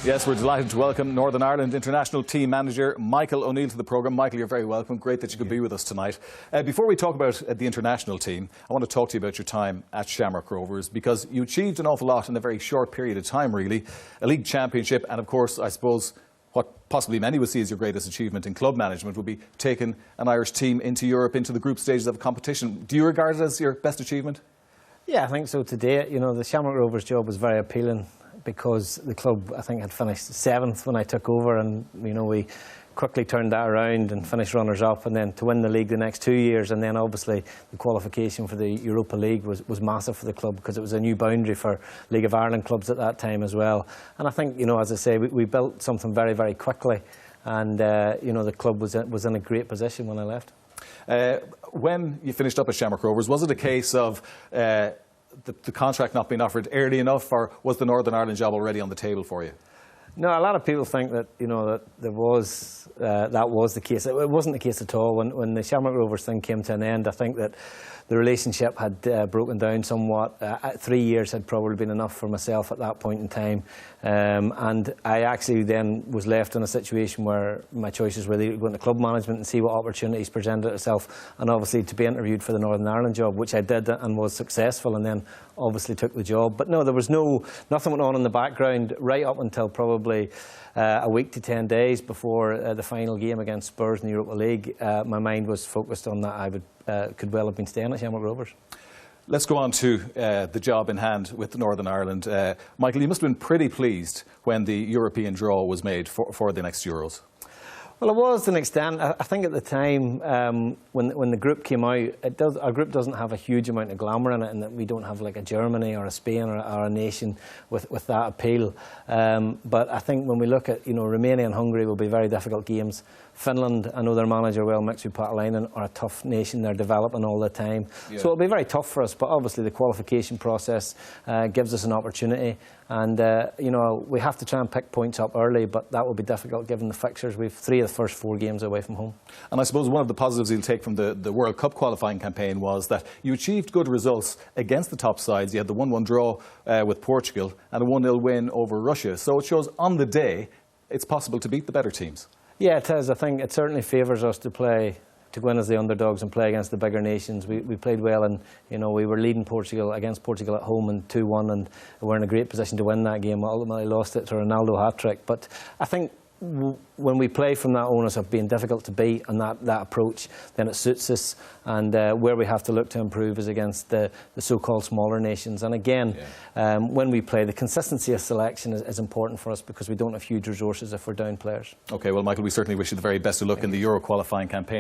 Yes, we're delighted to welcome Northern Ireland international team manager Michael O'Neill to the programme. Michael, you're very welcome. Great that you could be with us tonight. Before we talk about the international team, I want to talk to you about your time at Shamrock Rovers, because you achieved an awful lot in a very short period of time, really. A league championship, and of course, I suppose, what possibly many would see as your greatest achievement in club management would be taking an Irish team into Europe, into the group stages of a competition. Do you regard it as your best achievement? Yeah, I think so today. You know, the Shamrock Rovers job was very appealing because the club, I think, had finished 7th when I took over, and you know, we quickly turned that around and finished runners-up, and then to win the league the next 2 years, and then obviously the qualification for the Europa League was massive for the club, because it was a new boundary for League of Ireland clubs at that time as well. And I think, you know, as I say, we built something very, very quickly, and you know, the club was in a great position when I left. When you finished up at Shamrock Rovers, was it a case of the contract not being offered early enough, or was the Northern Ireland job already on the table for you? No, a lot of people think that, you know, that there was that was the case. It wasn't the case at all. When the Shamrock Rovers thing came to an end, I think that the relationship had broken down somewhat. 3 years had probably been enough for myself at that point in time, and I actually then was left in a situation where my choices were either go into club management and see what opportunities presented itself, and obviously to be interviewed for the Northern Ireland job, which I did and was successful, and then obviously took the job. But no, there was nothing went on in the background right up until probably a week to 10 days before the final game against Spurs in the Europa League. My mind was focused on that. I could well have been staying at Shamrock Rovers. Let's go on to the job in hand with Northern Ireland. Michael, you must have been pretty pleased when the European draw was made for the next Euros. Well, it was to an extent. I think at the time when the group came out, our group doesn't have a huge amount of glamour in it, and that we don't have like a Germany or a Spain or a nation with that appeal. But I think when we look at, you know, Romania and Hungary will be very difficult games. Finland, I know their manager well, Mixu Paatelainen, are a tough nation. They're developing all the time. Yeah. So it'll be very tough for us, but obviously the qualification process gives us an opportunity. And, you know, we have to try and pick points up early, but that will be difficult given the fixtures. We've 3 of the first 4 games away from home. And I suppose one of the positives you'll take from the World Cup qualifying campaign was that you achieved good results against the top sides. You had the 1-1 draw with Portugal and a 1-0 win over Russia. So it shows on the day it's possible to beat the better teams. Yeah, it is. I think it certainly favours us to go in as the underdogs and play against the bigger nations. We played well, and you know, we were leading Portugal at home in 2-1, and we were in a great position to win that game. We ultimately lost it to a Ronaldo hat-trick. But I think when we play from that onus of being difficult to beat and that approach, then it suits us. And where we have to look to improve is against the so-called smaller nations. And again, when we play, the consistency of selection is important for us, because we don't have huge resources if we're down players. OK, well, Michael, we certainly wish you the very best of luck in the Euro qualifying campaign.